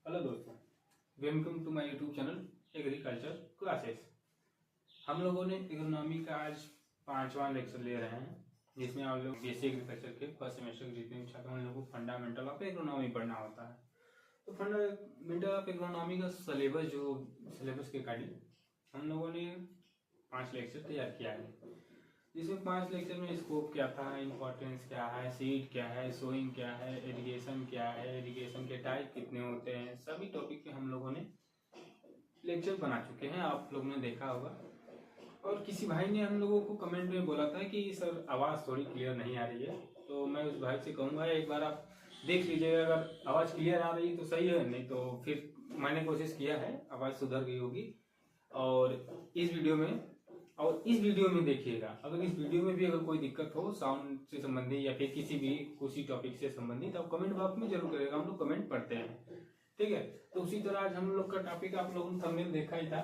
Hello दोस्तों, welcome to my YouTube channel agriculture classes. हम लोगों ने इकोनॉमी का आज 5वां लेक्चर ले रहे हैं, जिसमें आप लोग बीएससी एग्रीकल्चर के फर्स्ट सेमेस्टर के जितने छात्र उन लोगों को फंडामेंटल ऑफ इकोनॉमी पढ़ना होता है। तो फंडामेंटल ऑफ इकोनॉमी का सिलेबस के अकॉर्डिंग हम लोगों ने 5 लेक्चर तैयार किया है, जिसमें 5 लेक्चर में स्कोप क्या था, इम्पोर्टेंस क्या है, सीड क्या है, सोइंग क्या है, इरिगेशन क्या है, इरिगेशन के टाइप कितने होते हैं, सभी टॉपिक पे हम लोगों ने लेक्चर बना चुके हैं। आप लोगों ने देखा होगा। और किसी भाई ने हम लोगों को कमेंट में बोला था कि सर आवाज़ थोड़ी क्लियर नहीं आ रही है, तो मैं उस भाई से कहूँगा एक बार आप देख लीजिएगा, अगर आवाज़ क्लियर आ रही है तो सही है, नहीं तो फिर मैंने कोशिश किया है, आवाज़ सुधर गई होगी। और इस वीडियो में देखिएगा, अगर इस वीडियो में भी अगर कोई दिक्कत हो साउंड से संबंधित या फिर किसी टॉपिक से संबंधित, आप कमेंट बॉक्स में जरूर करेगा, हम लोग कमेंट पढ़ते हैं, ठीक है। तो उसी तरह आज हम लोग का टॉपिक आप लोगों ने थंबनेल देखा ही था,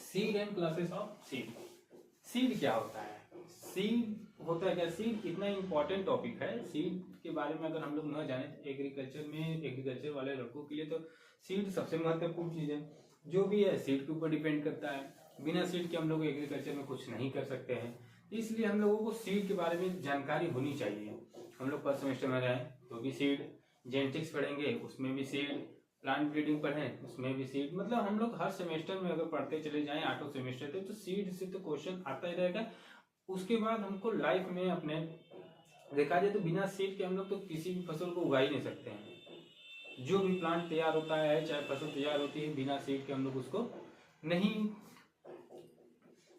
seed and classes of seed. Seed क्या होता है, सीड होता है क्या, सीड कितना इंपॉर्टेंट टॉपिक है। सीड के बारे में अगर हम लोग न जाने तो एग्रीकल्चर वाले लड़कों के लिए तो सीड सबसे महत्वपूर्ण चीज है। जो भी है सीड के ऊपर डिपेंड करता है, बिना सीड के हम लोग एग्रीकल्चर में कुछ नहीं कर सकते हैं। इसलिए हम लोगों को सीड के बारे में जानकारी होनी चाहिए। हम लोग फर्स्ट सेमेस्टर में रहें तो भी सीड, जेनेटिक्स पढ़ेंगे उसमें भी सीड, प्लांट ब्रीडिंग पढ़ें उसमें भी सीड, मतलब हम लोग हर सेमेस्टर में अगर पढ़ते चले जाएं 8 सेमेस्टर तक तो सीड से तो क्वेश्चन आता ही रहेगा। उसके बाद हमको लाइफ में अपने देखा जाए तो बिना सीड के हम लोग तो किसी भी फसल को उगा ही नहीं सकते हैं। जो भी प्लांट तैयार होता है, चाहे फसल तैयार होती है, बिना सीड के हम लोग उसको नहीं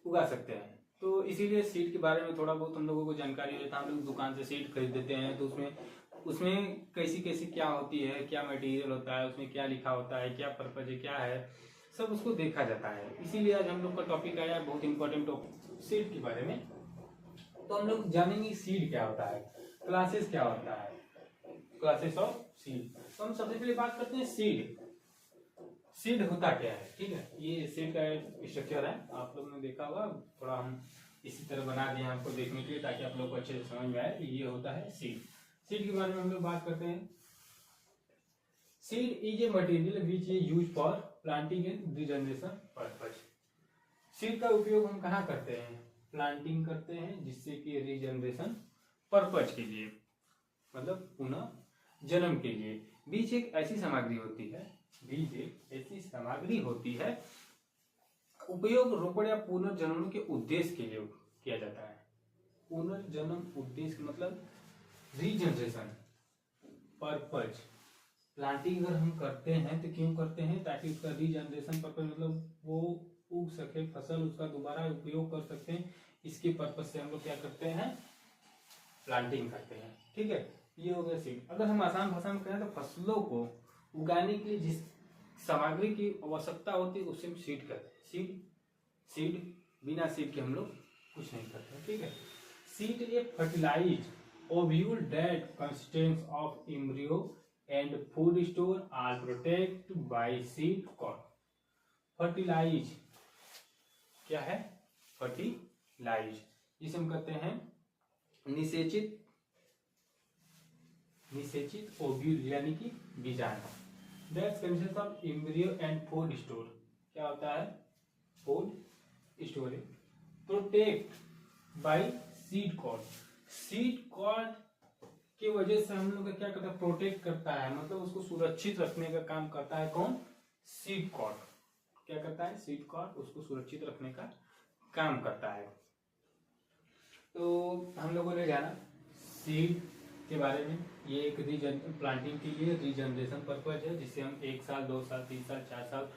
उगा सकते हैं। तो इसीलिए सीड के बारे में थोड़ा बहुत हम लोगों को जानकारी हो जाता है। हम लोग दुकान से सीड खरीद देते हैं तो उसमें कैसी क्या होती है, क्या मटेरियल होता है, उसमें क्या लिखा होता है, क्या पर्पज है, क्या है, सब उसको देखा जाता है। इसीलिए आज हम लोग का टॉपिक आया बहुत इंपॉर्टेंट टॉपिक सीड के बारे में। तो हम लोग जानेंगे सीड क्या होता है, क्लासेस क्या होता है, क्लासेस ऑफ सीड। तो हम सबसे पहले बात करते हैं सीड। सीड होता क्या है, ठीक है। ये सीड का स्ट्रक्चर है, आप लोगों ने देखा होगा, थोड़ा हम इसी तरह बना दिए आपको देखने के लिए ताकि आप लोग को अच्छे से समझ में आए। ये होता है सीड। सीड के बारे में हम लोग बात करते हैं। Seed is a material which is use for planting and regeneration purpose. Seed का उपयोग हम कहाँ करते हैं, प्लांटिंग करते हैं, जिससे कि रीजनरेशन पर्पज के लिए, मतलब पुनः जन्म के लिए। बीज एक ऐसी सामग्री होती है, उपयोग रोपण या पुनर्जन्म के उद्देश्य के लिए किया जाता है। पुनर्जन्म उद्देश्य मतलब रीजनरेशन पर्पज। प्लांटिंग अगर हम करते हैं तो क्यों करते हैं, ताकि उसका रीजनरेशन पर्पज मतलब वो उग सके फसल, उसका दोबारा उपयोग कर सकते हैं। इसके पर्पज से हम लोग क्या करते हैं, प्लांटिंग करते हैं, ठीक है। ये हो गया सीड। अगर हम आसान भाषा में कहें तो फसलों को उगाने के लिए जिस सामग्री की आवश्यकता होती है उसे हम सीड करते हैं। सीड बिना सीड के हम लोग कुछ नहीं करते, ठीक है। Seed a fertilise ovule that consistence of embryo and food store are protect by seed corn. Fertilise क्या है, फर्टिलाइज जिसे हम कहते हैं निषेचित ओव्यूल यानी कि बीजाणु, that consist of embryo and food store. क्या होता है, food storage, protect by seed cord. Seed cord की वजह से हम लोग का क्या करता है, प्रोटेक्ट करता है, मतलब उसको सुरक्षित रखने का काम करता है। कौन, सीड कॉर्ड। क्या करता है, सीड कॉर्ड उसको सुरक्षित रखने का काम करता है। तो हम लोगों ने जाना सीड के बारे में। ये एक प्लांटिंग के लिए रीजनरेशन पर्पज है, जिससे हम 1 साल 2 साल 3 साल 4 साल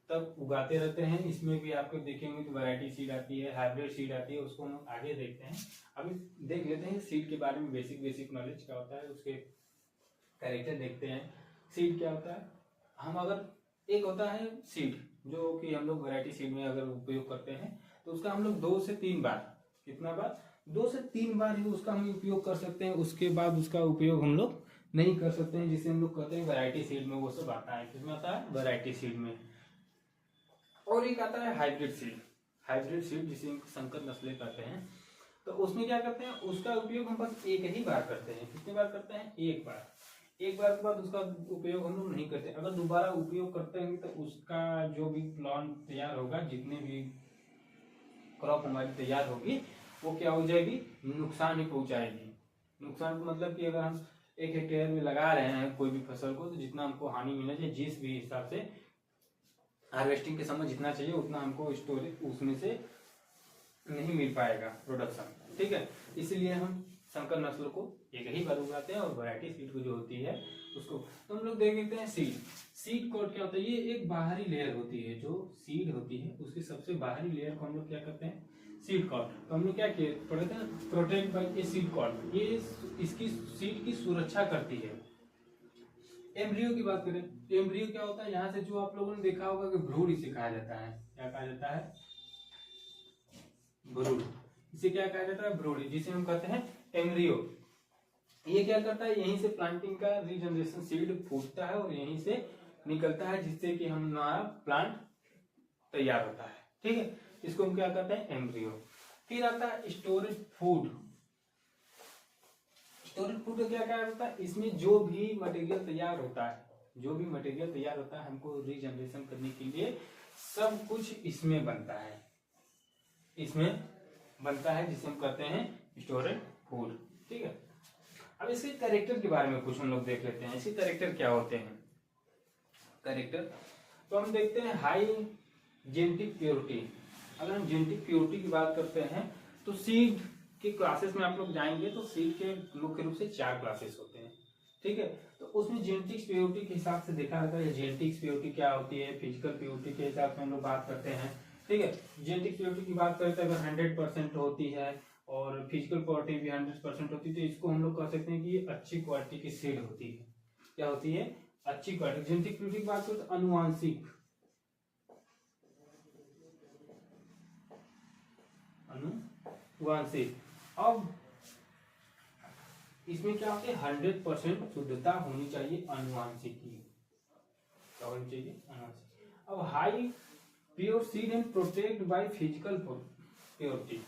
तक उगाते रहते हैं। इसमें भी आपको देखेंगे तो वैरायटी सीड आती है, हाइब्रिड सीड आती है, उसको हम आगे देखते हैं। अभी देख लेते हैं सीड के बारे में बेसिक नॉलेज क्या होता है, उसके कैरेक्टर देखते हैं। सीड क्या होता है, हम अगर एक होता है सीड जो कि हम लोग वैरायटी सीड में अगर उपयोग करते हैं तो उसका हम लोग 2 से 3 बार, कितना बार, 2 से 3 बार ही उसका हम उपयोग कर सकते हैं। उसके बाद उसका उपयोग हम लोग नहीं कर सकते हैं, जिसे हम लोग कहते हैं वैरायटी सीड में। वो सब आता है, किसमें आता है, वैरायटी सीड में। और एक आता है हाइब्रिड सीड जिसे संकर नस्लें कहते हैं। तो उसमें क्या करते हैं, उसका उपयोग हम बस एक ही बार करते हैं। कितनी बार करते हैं, एक बार। एक बार के बाद उसका उपयोग हम लोग नहीं करते। अगर दोबारा उपयोग करते हैं तो उसका जो भी प्लांट तैयार होगा, जितने भी क्रॉप हमारी तैयार होगी, वो क्या हो जाएगी, नुकसान ही पहुंचाएगी। नुकसान मतलब कि अगर हम 1 हेक्टेयर में लगा रहे हैं कोई भी फसल को, तो जितना हमको हानि मिलना चाहिए, जिस भी हिसाब से हार्वेस्टिंग के समय जितना चाहिए उतना हमको स्टोरेज उसमें से नहीं मिल पाएगा प्रोडक्शन, ठीक है। इसलिए हम संकर नस्ल को एक ही बार उगाते हैं और वैरायटी सीड को जो होती है उसको, तो हम लोग देख लेते हैं सीड। सीड कोट क्या होता है, ये एक बाहरी लेयर होती है, जो सीड होती है उसकी सबसे बाहरी लेयर को हम लोग क्या करते हैं, सीड कॉर्ड। तो हम लोग क्या किए पढ़े थे, protect by a seed cord, ये इसकी सीड की सुरक्षा करती है। एम्ब्रियो की बात करें, एम्ब्रियो क्या होता है, यहाँ से जो आप लोगों ने देखा होगा कि भ्रूण इसे कहा जाता है, क्या कहा जाता है, भ्रूण। इसे क्या कहा जाता है, भ्रूण, जिसे हम कहते हैं एम्ब्रियो। ये क्या करता है, यहीं से प्लांटिंग का रीजनरेशन, सीड फूटता है और यहीं से निकलता है, जिससे कि हमारा प्लांट तैयार होता है, ठीक है। इसको हम क्या कहते हैं, एम्ब्रियो। फिर आता है स्टोरेज फूड। स्टोरेज फूड क्या क्या होता है, इसमें जो भी मटेरियल तैयार होता है, जो भी मटेरियल तैयार होता है हमको रीजनरेशन करने के लिए, सब कुछ इसमें बनता है, इसमें बनता है, जिसे हम कहते हैं स्टोरेज फूड, ठीक है। अब इसके कैरेक्टर के बारे में कुछ हम लोग देख लेते हैं, इसके कैरेक्टर क्या होते हैं। कैरेक्टर तो हम देखते हैं हाई जेनेटिक प्योरिटी। अगर हम जेनेटिक प्योरिटी की बात करते हैं तो सीड के क्लासेस में आप लोग जाएंगे तो सीड के मुख्य रूप से 4 क्लासेस होते हैं, ठीक है। तो उसमें जेनेटिक्स प्योरिटी के हिसाब से देखा जाता है, जेनेटिक्स प्योरिटी क्या होती है, फिजिकल प्योरिटी के हिसाब से हम लोग बात करते हैं, ठीक है। जेनेटिक प्योरिटी की बात करते हैं अगर 100% होती है और फिजिकल प्योरिटी भी 100% होती है, तो इसको हम लोग कह सकते हैं कि ये अच्छी क्वालिटी की सीड होती है। क्या होती है, अच्छी क्वालिटी। जेनेटिक प्योरिटी की बात करें तो अनुवांशिक, अनुवांशिक। अब इसमें क्या होता है, 100% शुद्धता होनी चाहिए अनुवांशिक की, क्या होनी चाहिए, अनुवांशिक। अब high pure seed and protect by physical purity.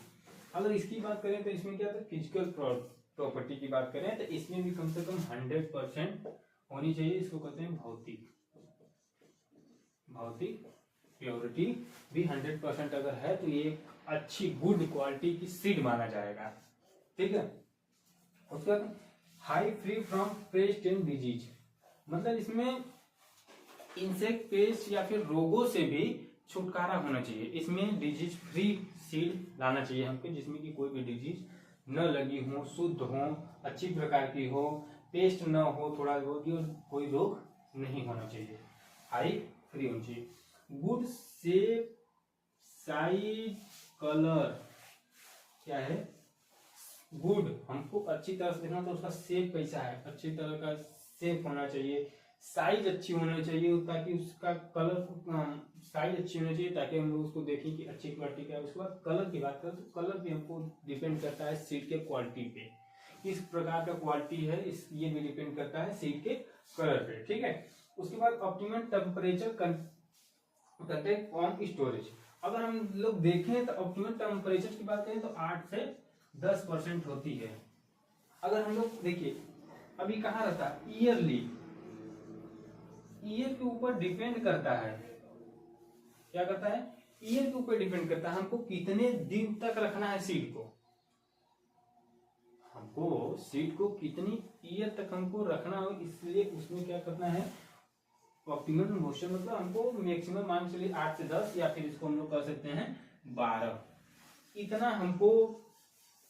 अगर इसकी बात करें तो इसमें क्या है, फिजिकल प्रॉपर्टी की बात करें तो इसमें भी कम से कम 100% होनी चाहिए, इसको कहते हैं भौतिक, भौतिक प्योरिटी भी 100% अगर है तो ये अच्छी गुड क्वालिटी की सीड माना जाएगा, ठीक है। उसके बाद high free from paste and disease, मतलब इसमें इंसेक्ट, पेस्ट या फिर रोगों से भी छुटकारा होना चाहिए। इसमें डिजीज फ्री सीड लाना चाहिए हमको, जिसमें कि कोई भी डिजीज न लगी हो, शुद्ध हो, अच्छी प्रकार की हो, पेस्ट न हो, थोड़ा बहुत भी, और कोई रोग नहीं होना चाहिए, हाई फ्री होनी चाहिए। गुड शेप, साइज, कलर, क्या है, गुड, हमको अच्छी तरह से देखना तो उसका शेप कैसा है, अच्छी तरह का शेप होना चाहिए, साइज अच्छी होना चाहिए ताकि उसका कलर, साइज अच्छी होनी चाहिए ताकि हम लोग उसको देखें कि अच्छी क्वालिटी का है। उसके बाद कलर की बात करें तो कलर भी हमको डिपेंड करता है सीड के क्वालिटी पे, किस प्रकार का क्वालिटी है, इस ये भी डिपेंड करता है सीड के कलर पे, ठीक है। उसके बाद optimum temperature content on storage. अगर हम लोग देखें तो ऑप्टिमम टेम्परेचर की बात करें तो 8 से 10% होती है। अगर हम लोग देखिए अभी कहाँ रहता है, ईयरली, ईयर के ऊपर डिपेंड करता है, क्या करता है, ईयर के ऊपर डिपेंड करता है हमको कितने दिन तक रखना है सीड को, हमको सीड को कितनी ईयर तक हमको रखना हो, इसलिए उसमें क्या करना है, ऑप्टिमम मोशन, मतलब हमको मैक्सिमम मान चलिए 8 से 10 या फिर इसको हम लोग कर सकते हैं 12, इतना हमको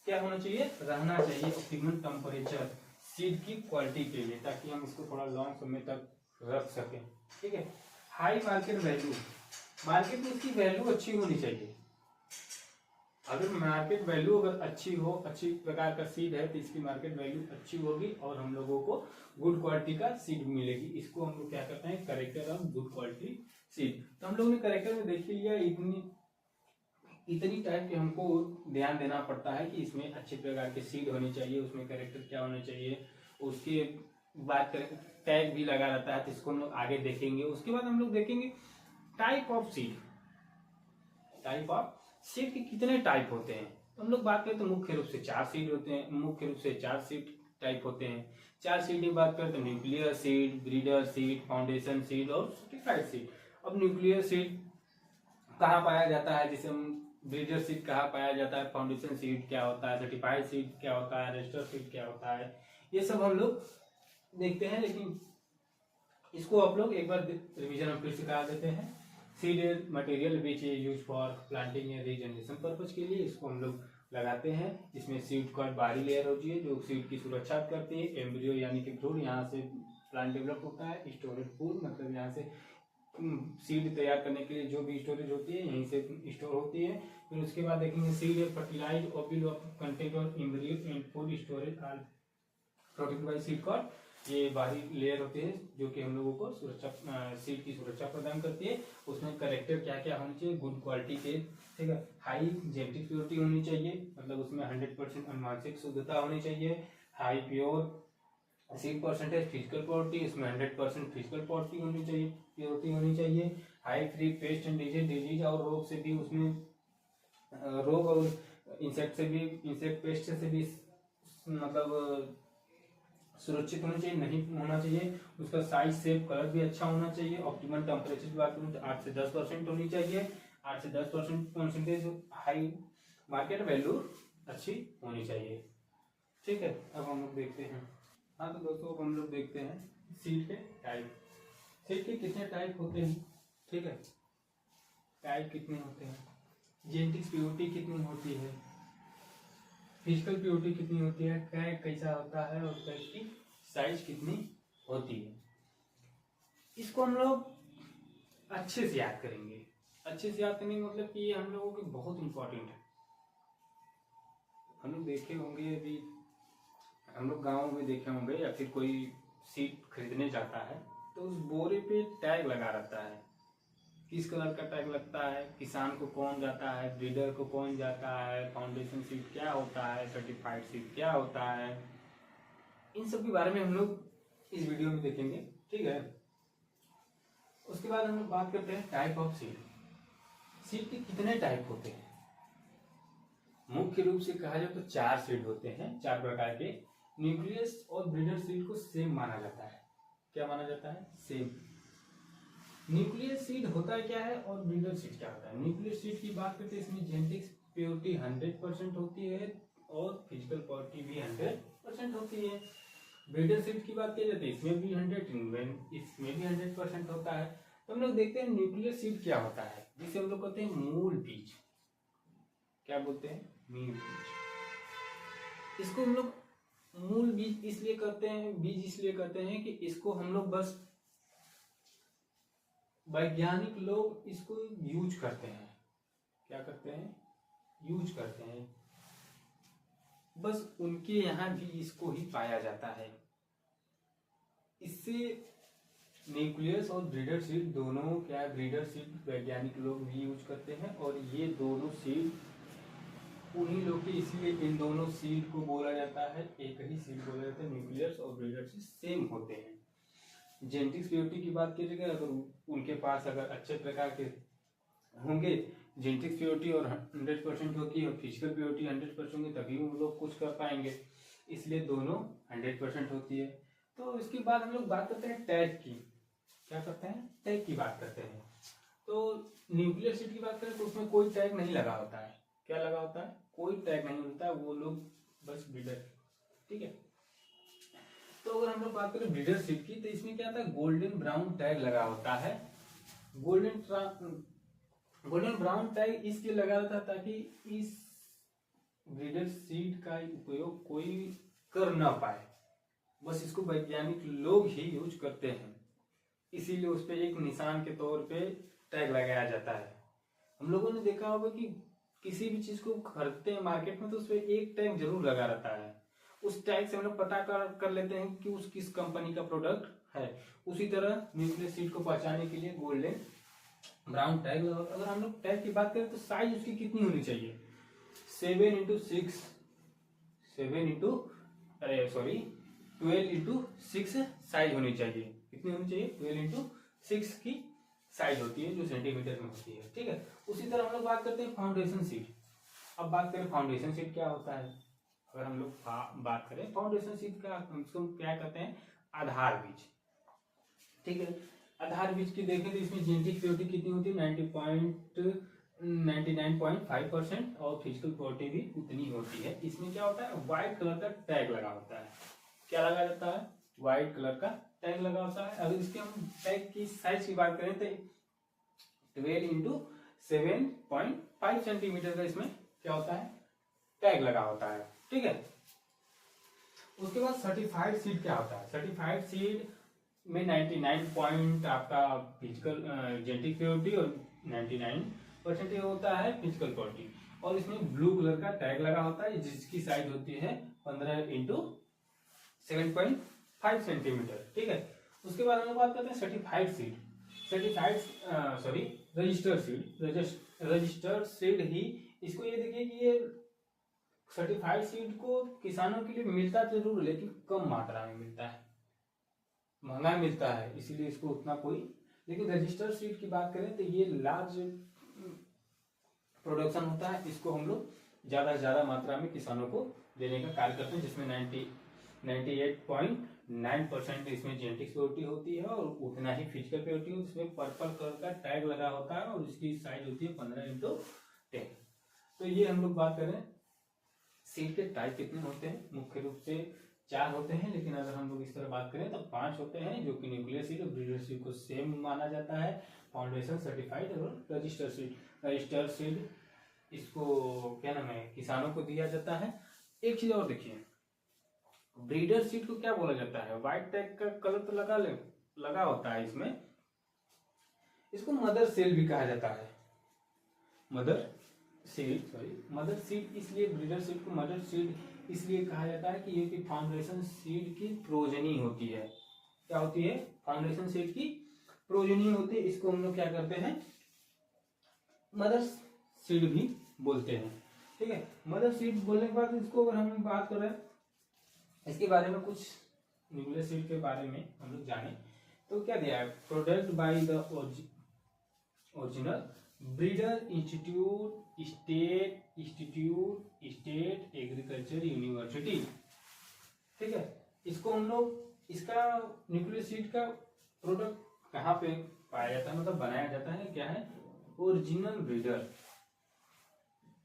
क्या होना चाहिए, रहना चाहिए ऑप्टिमम टेम्परेचर सीड की क्वालिटी के लिए, ताकि हम इसको थोड़ा लॉन्ग समय तक रख सकें, ठीक है। हाई मार्केट वैल्यू, मार्केट में इसकी वैल्यू अच्छी होनी चाहिए। अगर मार्केट वैल्यू अगर अच्छी हो, अच्छी प्रकार का सीड है तो इसकी मार्केट वैल्यू अच्छी होगी और हम लोगों को गुड क्वालिटी का सीड मिलेगी। इसको हम लोग क्या करते हैं, character of good quality seed. तो हम लोगों ने करेक्टर में देख लिया, इतनी टाइप के हमको ध्यान देना पड़ता है कि इसमें अच्छे प्रकार के सीड होनी चाहिए, उसमें करेक्टर क्या होना चाहिए, उसके बात करें टैग भी लगा रहता है, तो इसको हम लोग आगे देखेंगे। उसके बाद हम लोग देखेंगे type of seed, type of seed के कितने टाइप होते हैं। तो हम लोग बात करें तो मुख्य रूप से 4 सीड होते हैं, मुख्य रूप से 4 सीड टाइप होते हैं। 4 सीड की बात करते हैं, nuclear seed, breeder seed, foundation seed और सर्टिफाइड सीड। अब न्यूक्लियर सीड कहाँ पाया जाता है, जिसे हम ब्रीडर सीड कहाँ पाया जाता है, फाउंडेशन सीड क्या होता है, सर्टिफाइड सीड क्या होता है, रजिस्टर्ड सीड क्या होता है, ये सब हम लोग देखते हैं। लेकिन इसको आप लोग एक बार रिवीजन हम फिर से करा देते हैं। Seed material which is use for planting या रीजनरेशन पर्पज के लिए इसको हम लोग लगाते हैं। इसमें सीड का बाहरी लेयर होती है जो सीड की सुरक्षा करती है। एम्ब्रियो यानी कि भ्रूण, यहाँ से प्लांट डेवलप होता है। स्टोरेज पूल मतलब यहाँ से सीड तैयार करने के लिए जो भी स्टोरेज होती है यहीं से स्टोर होती है। फिर उसके बाद देखेंगे सीड फर्टिलाइज ओविल कंटेंट और embryo and food storage are protected by seed cord. ये बाहरी लेयर होती है जो कि हम लोगों को सुरक्षा, सीड की सुरक्षा प्रदान करती है। उसमें करेक्टर क्या क्या होने चाहिए, गुड क्वालिटी के, ठीक है, हाई जेनेटिक प्योरिटी होनी चाहिए, मतलब उसमें 100% अनुवांशिक शुद्धता होनी चाहिए, high pure seed percentage, physical purity, इसमें 100% फिजिकल प्योरिटी होनी चाहिए, high free paste and disease और रोग से भी, उसमें रोग और इंसेक्ट पेस्ट से भी मतलब सुरक्षित होना चाहिए, नहीं होना चाहिए। उसका साइज शेप कलर भी अच्छा होना चाहिए। ऑप्टिमल टेम्परेचर की बात करूँ तो 8 से 10% होनी चाहिए। 8 से 10% परसेंटेज हाई मार्केट वैल्यू अच्छी होनी चाहिए, ठीक है। अब हम लोग देखते हैं, हाँ तो दोस्तों अब हम लोग देखते हैं सीड के टाइप। सीड के कितने टाइप होते हैं, ठीक है, टाइप कितने होते हैं, जेनेटिक प्योरिटी कितनी होती है, फिजिकल प्योरिटी कितनी होती है, टैग कैसा होता है और टैग की साइज कितनी होती है। इसको हम लोग अच्छे से याद करेंगे। अच्छे से याद करने का मतलब कि ये हम लोगों के बहुत इंपॉर्टेंट है। हम लोग देखे होंगे, अभी हम लोग गाँव में देखे होंगे या फिर कोई सीड खरीदने जाता है तो उस बोरे पे टैग लगा रहता है। किस कलर का टैग लगता है, किसान को कौन जाता है, ब्रीडर को कौन जाता है, फाउंडेशन सीड क्या होता है, सर्टिफाइड सीड क्या होता है, इन सब के बारे में हम लोग इस वीडियो में देखेंगे, ठीक है। उसके बाद हम लोग बात करते हैं टाइप ऑफ सीड। सीड के कितने टाइप होते हैं, मुख्य रूप से कहा जाए तो 4 सीड होते हैं, 4 प्रकार के। न्यूक्लियस और ब्रीडर सीड को सेम माना जाता है। क्या माना जाता है, सेम। न्यूक्लियस सीड होता है क्या है और ब्रीडर सीड क्या होता है। न्यूक्लियस सीड की बात करते हैं, इसमें जेनेटिक प्योरिटी 100% होती है और फिजिकल प्योरिटी भी 100% होती है। ब्रीडर सीड की बात की जाती है, इसमें भी 100% होता है। तो हम लोग देखते हैं न्यूक्लियस सीड क्या होता है, जिसे हम लोग कहते हैं मूल बीज। क्या बोलते हैं, मूल बीज। इसको हम लोग मूल बीज इसलिए करते हैं कि इसको हम लोग बस वैज्ञानिक लोग इसको यूज करते हैं। क्या करते हैं, यूज करते हैं, बस उनके यहाँ भी इसको ही पाया जाता है। इससे न्यूक्लियस और ब्रीडर सीड दोनों, क्या ब्रीडर सीड वैज्ञानिक लोग भी यूज करते हैं और ये दोनों सीड उन्हीं लोग के, इसलिए इन दोनों सीड को बोला जाता है, एक ही सीड बोला जाता है। न्यूक्लियस और ब्रीडर सीड सेम होते हैं। जेनेटिक प्योरिटी की बात की जाए, अगर उनके पास अगर अच्छे प्रकार के होंगे, जेनेटिक प्योरिटी और 100% होगी और फिजिकल प्योरिटी 100% होगी, तभी वो लोग कुछ कर पाएंगे, इसलिए दोनों 100% होती है। तो इसके बाद हम लोग बात करते हैं टैग की। क्या करते हैं, टैग की बात करते हैं। तो न्यूक्लियर सीड की बात करें तो उसमें कोई टैग नहीं लगा होता है। क्या लगा होता है, कोई टैग नहीं होता है, वो लोग बस ब्रीडर, ठीक है। तो अगर हम लोग बात करें ब्रीडर सीड की, तो इसमें क्या होता है, गोल्डन ब्राउन टैग लगा होता है। गोल्डन ब्राउन टैग इसलिए लगा होता है ताकि इस ब्रीडर सीड का उपयोग कोई कर ना पाए, बस इसको वैज्ञानिक लोग ही यूज करते हैं, इसीलिए उस पर एक निशान के तौर पे टैग लगाया जाता है। हम लोगों ने देखा होगा कि किसी भी चीज को खरीदते हैं मार्केट में तो उस पर एक टैग जरूर लगा रहता है। उस टैग से हम लोग पता कर लेते हैं कि उस किस कंपनी का प्रोडक्ट है। उसी तरह न्यूक्लियस सीड को पहचानने के लिए गोल्डन ब्राउन टैग लगा। अगर हम लोग टैग की बात करें तो साइज उसकी कितनी होनी चाहिए, 12x6 साइज होनी चाहिए। कितनी होनी चाहिए, 12x6 की साइज होती है, जो सेंटीमीटर में होती है, ठीक है। उसी तरह हम लोग बात करते हैं फाउंडेशन सीड। अब बात करें फाउंडेशन सीड क्या होता है। अगर हम लोग बात करें फाउंडेशन सीड का, उसको क्या कहते हैं, आधार बीज। ठीक है, आधार बीज की देखें तो इसमें जेनेटिक प्योरिटी कितनी होती है, 99.5% और फिजिकल प्योरिटी भी उतनी होती है। इसमें क्या होता है, व्हाइट कलर का टैग लगा होता है। क्या लगा जाता है, व्हाइट कलर का टैग लगा होता है। अगर इसके हम टैग की साइज की बात करें तो 12 इंटू 7.5 सेंटीमीटर का इसमें क्या होता है, टैग लगा होता है। ठीक है, उसके बाद सर्टिफाइड सीड क्या होता है, सर्टिफाइड सीड में 99 पॉइंट आपका फिजिकल जेनेटिक प्योरिटी और 99% होता है फिजिकल प्योरिटी, और इसमें ब्लू कलर का टैग लगा होता है जिसकी साइज होती है 15 इंटू 7.5 सेंटीमीटर। ठीक है, उसके बाद हम लोग बात करते हैं certified seed. Registered seed, registered seed ही, इसको ये देखिए कि ये सर्टिफाइड सीड को किसानों के लिए मिलता जरूर लेकिन कम मात्रा में मिलता है, महंगा मिलता है, इसीलिए इसको उतना कोई, लेकिन रजिस्टर्ड सीड की बात करें तो ये लार्ज प्रोडक्शन होता है। इसको हम लोग ज्यादा से ज्यादा मात्रा में किसानों को देने का कार्य करते हैं, जिसमें 98.9% इसमें जेनेटिक प्योरिटी होती है और उतना ही फिजिकल प्योरिटी होती है। इसमें पर्पल कलर का टैग लगा होता है और इसकी साइज होती है 15 इंटू 10। तो ये हम लोग बात करें सीड के टाइप कितने होते हैं, मुख्य रूप से 4 होते हैं, लेकिन अगर हम लोग इस तरह बात करें तो 5 होते हैं, जो कि न्यूक्लियर सीड और ब्रीडर सीड को सेम माना जाता है, फाउंडेशन, सर्टिफाइड और रजिस्टर्ड सीड। रजिस्टर्ड सीड इसको क्या नाम है, किसानों को दिया जाता है। एक चीज और देखिए, ब्रीडर सीड को क्या बोला जाता है, व्हाइट टैग का कलर तो लगा होता है इसमें, इसको मदर सेल भी कहा जाता है। मदर सीड इसलिए, ब्रीडर सीड को मदर सीड इसलिए कहा जाता है कि ये कि फाउंडेशन सीड की प्रोजनी होती है। क्या होती है, फाउंडेशन सीड की प्रोजनी होती है। इसको हम लोग क्या करते हैं, मदर सीड भी बोलते हैं। ठीक है, मदर सीड बोलने के बाद इसको अगर हम बात करें इसके बारे में, कुछ न्यूक्लियर सीड के बारे में हम लोग जाने तो क्या दिया है, product by the original breeder institute state agriculture university. ठीक है, इसको हम लोग, इसका न्यूक्लियर सीड का प्रोडक्ट कहाँ पे पाया जाता है, मतलब बनाया जाता है, क्या है, ओरिजिनल ब्रीडर,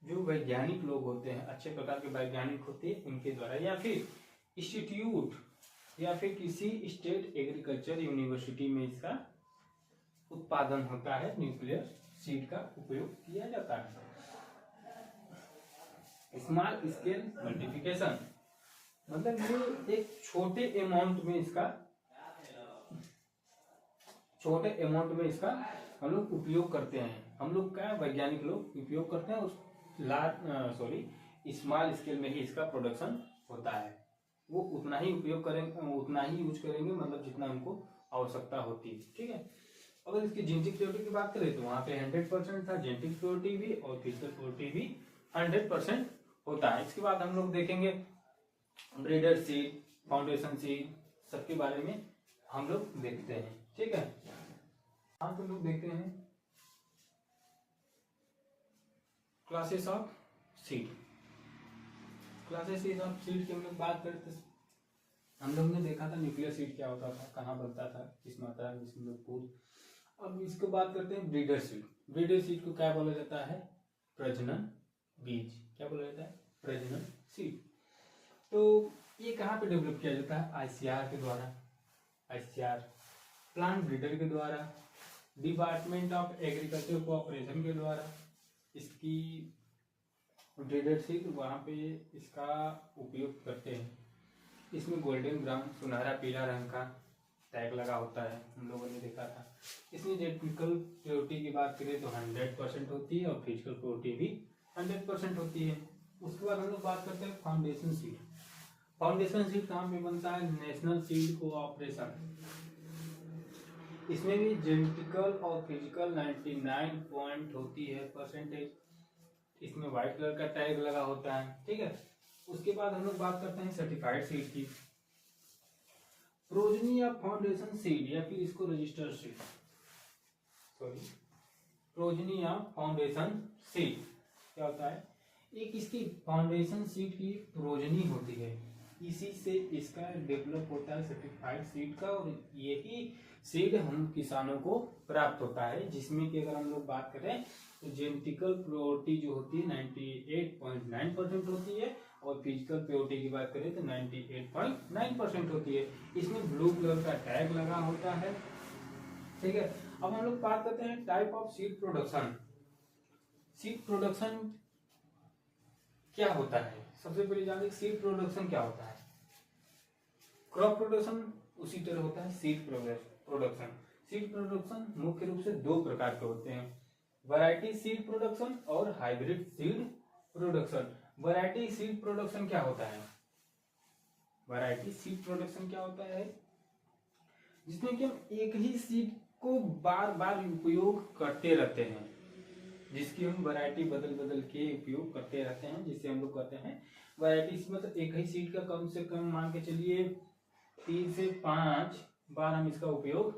जो वैज्ञानिक लोग होते हैं, अच्छे प्रकार के वैज्ञानिक होते हैं, उनके द्वारा, या फिर इंस्टीट्यूट या फिर किसी स्टेट एग्रीकल्चर यूनिवर्सिटी में इसका उत्पादन होता है, न्यूक्लियर सीड का उपयोग किया जाता है। स्मॉल स्केल मल्टीप्लिकेशन, मतलब ये एक छोटे अमाउंट में इसका हम लोग उपयोग करते हैं, हम लोग का वैज्ञानिक लोग उपयोग करते हैं, उस स्मॉल स्केल में ही इसका प्रोडक्शन होता है। वो उतना ही उपयोग करेंगे, उतना ही यूज करेंगे, मतलब जितना उनको आवश्यकता होती है। ठीक है, अगर इसकी जेनेटिक प्योरिटी की बात करें तो वहां पे 100% था, जेनेटिक प्योरिटी भी और फिजिकल प्योरिटी भी 100% होता है। इसके बाद हम लोग देखेंगे ब्रीडर सीड, फाउंडेशन सीड, सबके बारे में हम लोग देखते हैं। ठीक है, हम तो लोग देखते हैं classes of seed. Classes of seed की हम लोग बात करें तो हम लोग ने देखा था न्यूक्लियर सीड क्या होता था, कहाँ बनता था, किस मात्रा में, इसमें पूर्ण। अब इसको बात करते हैं ब्रीडर सीड। ब्रीडर सीड को क्या बोला जाता है, प्रजनन बीज। क्या बोला जाता है, प्रजनन सीड। तो ये कहाँ पे डेवलप किया जाता है, आईसीआर के द्वारा, आईसीआर प्लांट ब्रीडर के द्वारा, डिपार्टमेंट ऑफ एग्रीकल्चर कोऑपरेशन के द्वारा इसकी ब्रीडर सीड वहाँ पे इसका उपयोग करते हैं। इसमें गोल्डन ब्राउन, सुनहरा पीला रंग का टैग लगा होता है, हम लोगों ने देखा था। इसमें जेनेटिकल प्योरिटी की बात करें तो 100% होती है और फिजिकल प्योरिटी भी 100% होती है। उसके बाद हम लोग बात करते हैं फाउंडेशन सीड। फाउंडेशन सीड कहाँ पे बनता है, नेशनल सीड कोऑपरेशन। इसमें भी जेनेटिकल और फिजिकल 99 पॉइंट होती है परसेंटेज। इसमें व्हाइट कलर का टैग लगा होता है। ठीक है, उसके बाद हम लोग बात करते हैं सर्टिफाइड सीड की। प्रोजनी या फाउंडेशन सीड या फिर इसको रजिस्टर्ड सीड, प्रोजनी या फाउंडेशन सीड क्या होता है, एक इसकी फाउंडेशन सीड की प्रोजनी होती है, इसी से इसका डेवलप होता है सर्टिफाइड सीड का, और यही सीड हम किसानों को प्राप्त होता है, जिसमें कि अगर हम लोग बात करें तो जेनेटिकल प्योरिटी जो होती है 98.9% होती है, और फिजिकल प्योरिटी की बात करें तो 98.9% होती है। इसमें ब्लू कलर का टैग लगा होता है, ठीक है। अब हम लोग बात करते हैं type of seed production. Seed production क्या होता है, सबसे पहले जानिए सीड प्रोडक्शन क्या होता है। क्रॉप प्रोडक्शन उसी तरह होता है सीड प्रोडक्शन। सीड प्रोडक्शन मुख्य रूप से दो प्रकार के होते हैं, वैरायटी सीड प्रोडक्शन और hybrid seed production. Variety seed production क्या होता है, वैरायटी सीड प्रोडक्शन क्या होता है, जिसमें कि हम एक ही सीड को बार बार उपयोग करते रहते हैं, जिसकी हम वैरायटी बदल बदल के उपयोग करते रहते हैं, जिसे हम लोग कहते हैं वैरायटी। मतलब एक ही सीड का कम से कम मान के चलिए 3 से 5 बार हम इसका उपयोग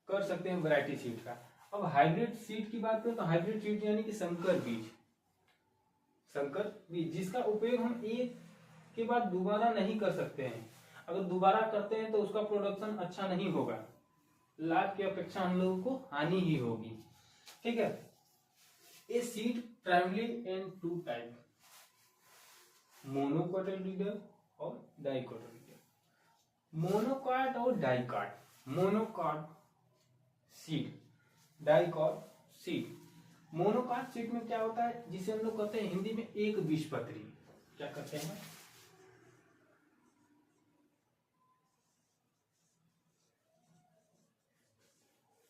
कर सकते हैं वैरायटी सीड का। अब हाइब्रिड सीड की बात करें तो हाइब्रिड सीड यानी कि संकर बीज, संकर बीज जिसका उपयोग हम एक के बाद दोबारा नहीं कर सकते हैं। अगर दोबारा करते हैं तो उसका प्रोडक्शन अच्छा नहीं होगा, लाभ की अपेक्षा हम लोगों को हानि ही होगी, ठीक है। A seed primary in two type, monocotyledonous और डाइकोटिल्डोनस। मोनोकॉट और dicot, monocot seed, dicot seed. Monocot seed में क्या होता है, जिसे हम लोग कहते हैं हिंदी में एक बीजपत्री, क्या कहते हैं,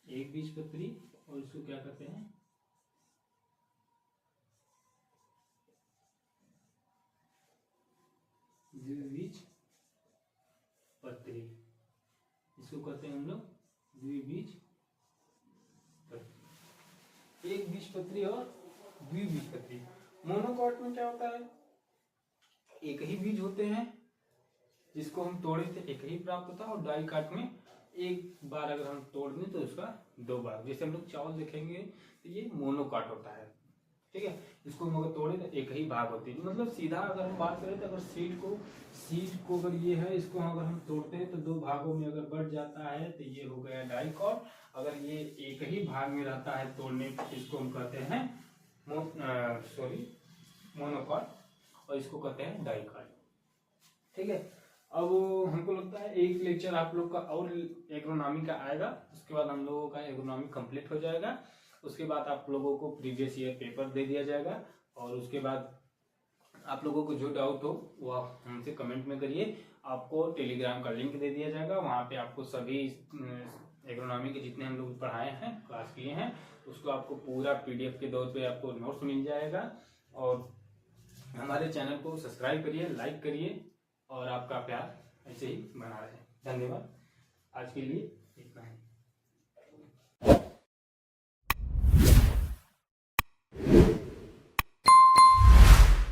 एक बीजपत्री, और इसको क्या कहते हैं द्विबीजपत्री, इसको कहते हैं हम लोग द्विबीजपत्री। एक बीजपत्री और द्विबीजपत्री। मोनोकॉट में क्या होता है, एक ही बीज होते हैं, जिसको हम तोड़े थे एक ही प्राप्त होता है, और डाइकॉट में एक बार अगर हम तोड़ दें तो उसका 2 बार, जैसे हम लोग चावल देखेंगे तो ये मोनोकॉट होता है, ठीक है। इसको हम अगर तोड़े तो एक ही भाग होती है। मतलब सीधा अगर हम बात करें तो अगर सीड को अगर ये है, इसको अगर हम तोड़ते हैं तो 2 भागों में अगर बढ़ जाता है तो ये हो गया डाइकॉट। अगर ये एक ही भाग में रहता है तोड़ने, इसको हम कहते हैं मोनोकॉट, और इसको कहते हैं डाइकॉट, ठीक है। अब हमको लगता है एक लेक्चर आप लोग का और एग्रोनॉमी का आएगा, उसके बाद हम लोगों का एग्रोनॉमी कंप्लीट हो जाएगा। उसके बाद आप लोगों को प्रीवियस ईयर पेपर दे दिया जाएगा, और उसके बाद आप लोगों को जो डाउट हो वो आप हमसे कमेंट में करिए। आपको टेलीग्राम का लिंक दे दिया जाएगा, वहाँ पे आपको सभी एग्रोनॉमी के जितने हम लोग पढ़ाए हैं, क्लास किए हैं, उसको आपको पूरा PDF के तौर पे आपको नोट्स मिल जाएगा। और हमारे चैनल को सब्सक्राइब करिए, लाइक करिए, और आपका प्यार ऐसे ही बना रहे। धन्यवाद, आज के लिए इतना ही।